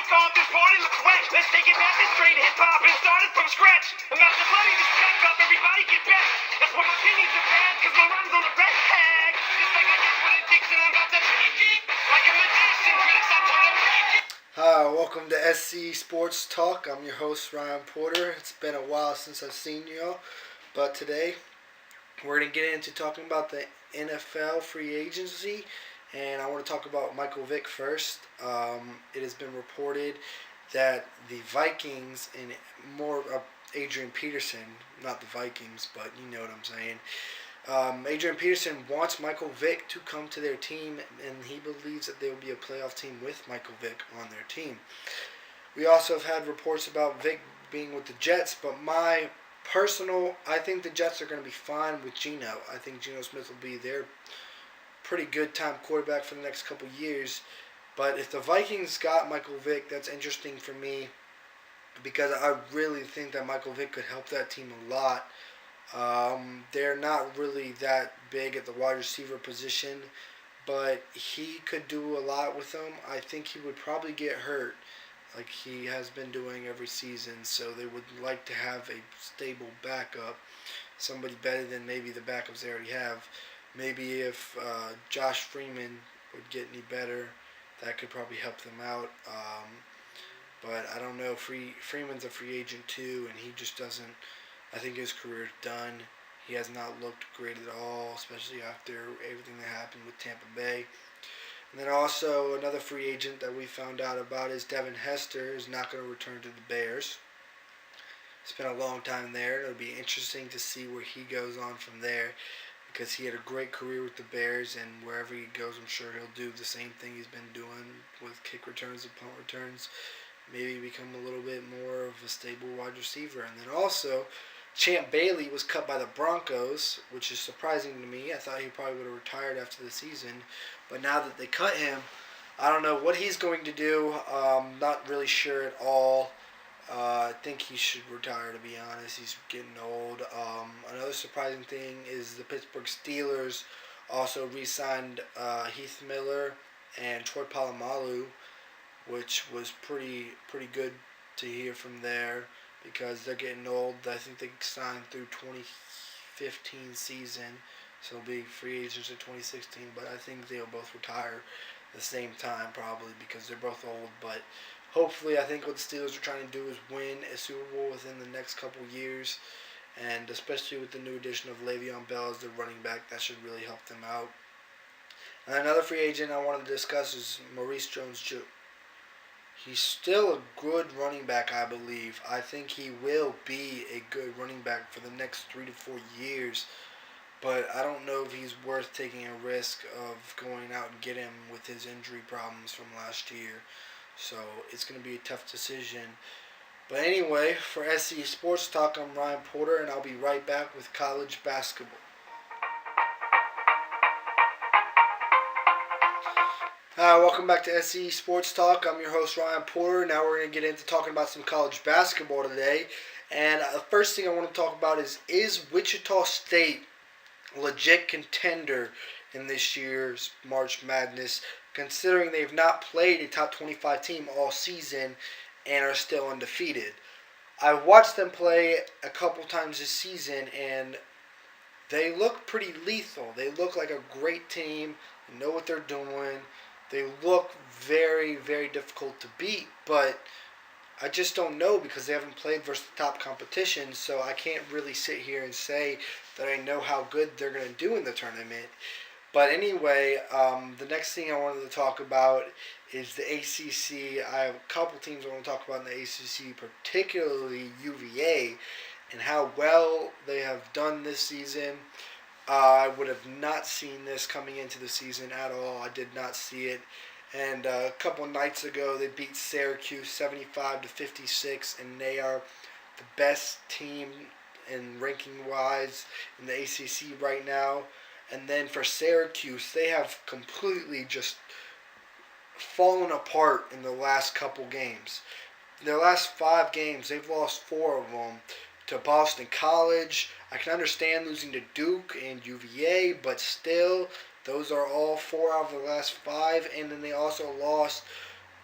kick off this party, look wet. Let's take it back to straight hip-hop and start it from scratch. I'm about to bloody this track up, everybody get back. That's why my opinions are bad, cause my rhymes on the red tag. Just like I did with addiction, I'm about to break it. Like a magician, critics, I wanna break it. Hi, welcome to SC Sports Talk. I'm your host, Ryan Porter. It's been a while since I've seen y'all, but today we're going to get into talking about the NFL free agency, and I want to talk about Michael Vick first. It has been reported that the Vikings and more Adrian Peterson, not the Vikings, but you know what I'm saying. Adrian Peterson wants Michael Vick to come to their team, and he believes that there will be a playoff team with Michael Vick on their team. We also have had reports about Vick being with the Jets, but I think the Jets are going to be fine with Geno. I think Geno Smith will be their pretty good time quarterback for the next couple years. But if the Vikings got Michael Vick, that's interesting for me because I really think that Michael Vick could help that team a lot. They're not really that big at the wide receiver position, but he could do a lot with them. I think he would probably get hurt like he has been doing every season, so they would like to have a stable backup, somebody better than maybe the backups they already have. Maybe if Josh Freeman would get any better, that could probably help them out. But I don't know. Freeman's a free agent too, and he just doesn't. I think his career's done. He has not looked great at all, especially after everything that happened with Tampa Bay. And then also another free agent that we found out about is Devin Hester is not going to return to the Bears. It's been a long time there. It'll be interesting to see where he goes on from there because he had a great career with the Bears, and wherever he goes, I'm sure he'll do the same thing he's been doing with kick returns and punt returns. Maybe become a little bit more of a stable wide receiver. And then also, Champ Bailey was cut by the Broncos, which is surprising to me. I thought he probably would have retired after the season. But now that they cut him, I don't know what he's going to do. Not really sure at all. I think he should retire, to be honest. He's getting old. Another surprising thing is the Pittsburgh Steelers also re-signed Heath Miller and Troy Polamalu, which was pretty good to hear from there because they're getting old. I think they signed through 2015 season, so they'll be free agents in 2016. But I think they'll both retire at the same time probably because they're both old. But hopefully, I think what the Steelers are trying to do is win a Super Bowl within the next couple years, and especially with the new addition of Le'Veon Bell as their running back, that should really help them out. And another free agent I wanted to discuss is Maurice Jones-Drew. He's still a good running back, I believe. I think he will be a good running back for the next 3 to 4 years. But I don't know if he's worth taking a risk of going out and getting him with his injury problems from last year. So it's going to be a tough decision. But anyway, for SC Sports Talk, I'm Ryan Porter, and I'll be right back with college basketball. Welcome back to SC Sports Talk. I'm your host, Ryan Porter. Now we're going to get into talking about some college basketball today. And the first thing I want to talk about is Wichita State a legit contender in this year's March Madness, considering they've not played a top 25 team all season and are still undefeated. I watched them play a couple times this season, and they look pretty lethal. They look like a great team. They know what they're doing. They look very, very difficult to beat, but I just don't know because they haven't played versus the top competition, so I can't really sit here and say that I know how good they're going to do in the tournament. But anyway, the next thing I wanted to talk about is the ACC. I have a couple teams I want to talk about in the ACC, particularly UVA, and how well they have done this season. I would have not seen this coming into the season at all. I did not see it. And a couple of nights ago, they beat Syracuse 75-56, and they are the best team in ranking-wise in the ACC right now. And then for Syracuse, they have completely just fallen apart in the last couple games. Their last 5 games, they've lost 4 of them to Boston College. I can understand losing to Duke and UVA, but still, those are all 4 out of the last 5. And then they also lost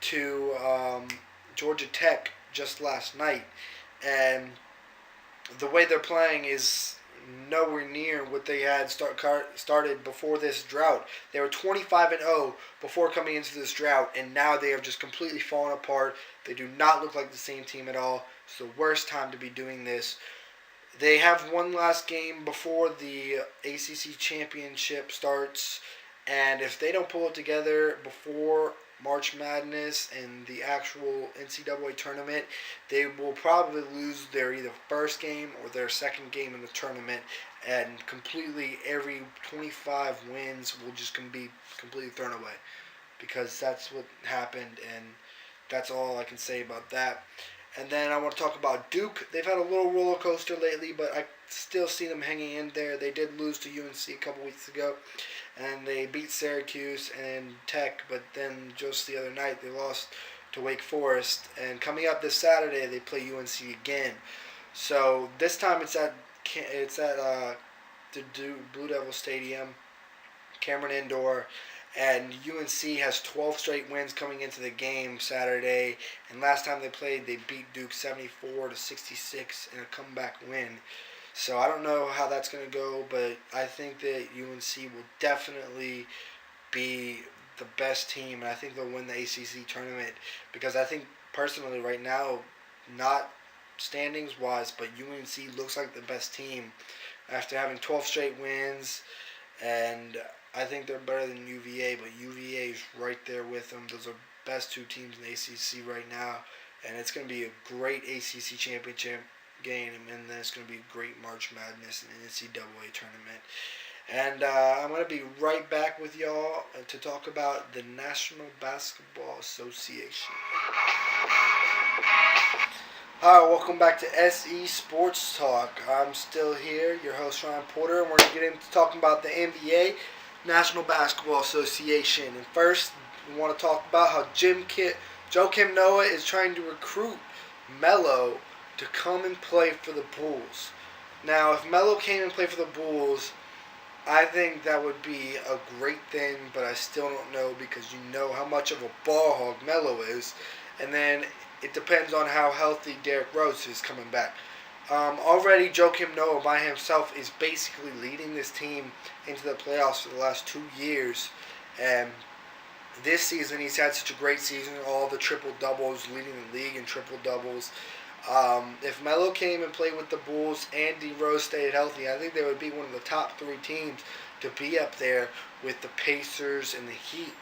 to Georgia Tech just last night, and the way they're playing is nowhere near what they had started before this drought. They were 25-0 before coming into this drought, and now they have just completely fallen apart. They do not look like the same team at all. It's the worst time to be doing this. They have one last game before the ACC championship starts, and if they don't pull it together before March Madness and the actual NCAA tournament, they will probably lose their either first game or their second game in the tournament, and completely every 25 wins will just be completely thrown away, because that's what happened, and that's all I can say about that. And then I want to talk about Duke. They've had a little roller coaster lately, but I still see them hanging in there. They did lose to UNC a couple weeks ago, and they beat Syracuse and Tech, but then just the other night they lost to Wake Forest. And coming up this Saturday, they play UNC again. So this time it's at the Blue Devil Stadium, Cameron Indoor. And UNC has 12 straight wins coming into the game Saturday. And last time they played, they beat Duke 74-66 in a comeback win. So I don't know how that's going to go, but I think that UNC will definitely be the best team. And I think they'll win the ACC tournament, because I think personally right now, not standings-wise, but UNC looks like the best team after having 12 straight wins. And I think they're better than UVA, but UVA is right there with them. Those are the best two teams in the ACC right now, and it's going to be a great ACC championship game, and then it's going to be a great March Madness and NCAA tournament. And I'm going to be right back with y'all to talk about the National Basketball Association. Alright, welcome back to SE Sports Talk. I'm still here, your host Ryan Porter, and we're going to get into talking about the NBA, National Basketball Association. And first, we want to talk about how Joakim Noah is trying to recruit Melo to come and play for the Bulls. Now, if Melo came and played for the Bulls, I think that would be a great thing, but I still don't know, because you know how much of a ball hog Melo is. And then it depends on how healthy Derrick Rose is coming back. Already, Joakim Noah by himself is basically leading this team into the playoffs for the last 2 years. And this season, he's had such a great season. All the triple-doubles, leading the league in triple-doubles. If Melo came and played with the Bulls and D. Rose stayed healthy, I think they would be one of the top 3 teams to be up there with the Pacers and the Heat.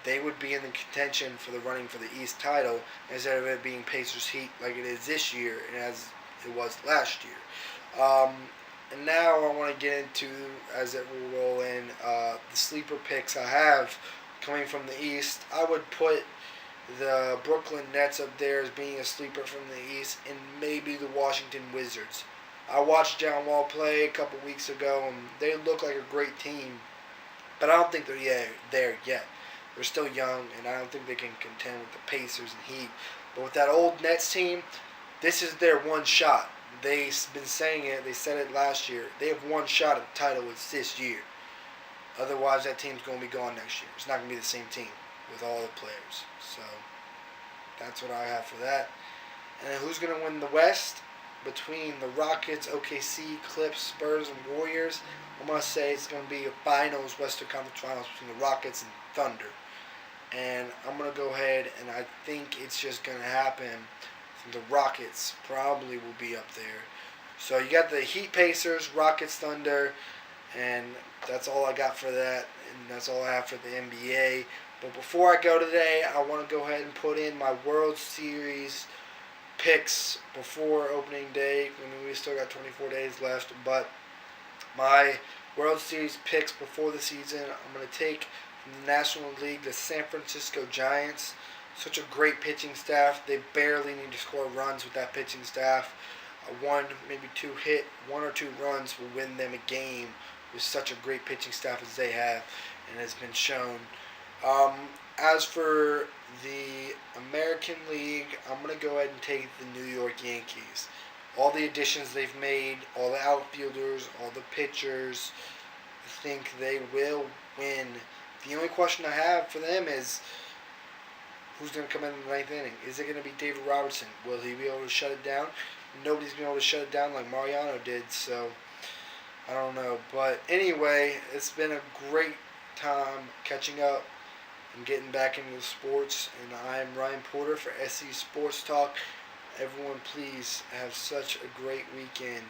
They would be in the contention for the running for the East title, instead of it being Pacers Heat like it is this year and as it was last year. And now I want to get into, as it will roll in, the sleeper picks I have coming from the East. I would put the Brooklyn Nets up there as being a sleeper from the East, and maybe the Washington Wizards. I watched John Wall play a couple weeks ago, and they look like a great team, but I don't think they're there yet. They're still young, and I don't think they can contend with the Pacers and Heat. But with that old Nets team, this is their one shot. They've been saying it. They said it last year. They have one shot at the title. It's this year. Otherwise, that team's going to be gone next year. It's not going to be the same team with all the players. So that's what I have for that. And then who's going to win the West? Between the Rockets, OKC, Clips, Spurs, and Warriors, I'm going to say it's going to be a finals, Western Conference Finals between the Rockets and Thunder. And I'm going to go ahead, and I think it's just going to happen. The Rockets probably will be up there. So you got the Heat, Pacers, Rockets, Thunder, and that's all I got for that. And that's all I have for the NBA. But before I go today, I want to go ahead and put in my World Series picks before opening day. I mean, we still got 24 days left, but my World Series picks before the season, I'm going to take from the National League the San Francisco Giants. Such a great pitching staff. They barely need to score runs with that pitching staff. One or two runs will win them a game with such a great pitching staff as they have, and has been shown. As for the American League, I'm going to go ahead and take the New York Yankees. All the additions they've made, all the outfielders, all the pitchers, I think they will win. The only question I have for them is, Who's going to come in the ninth inning? Is it going to be David Robertson? Will he be able to shut it down? Nobody's been able to shut it down like Mariano did, so I don't know. But anyway, it's been a great time catching up and getting back into the sports. And I am Ryan Porter for SC Sports Talk. Everyone, please have such a great weekend.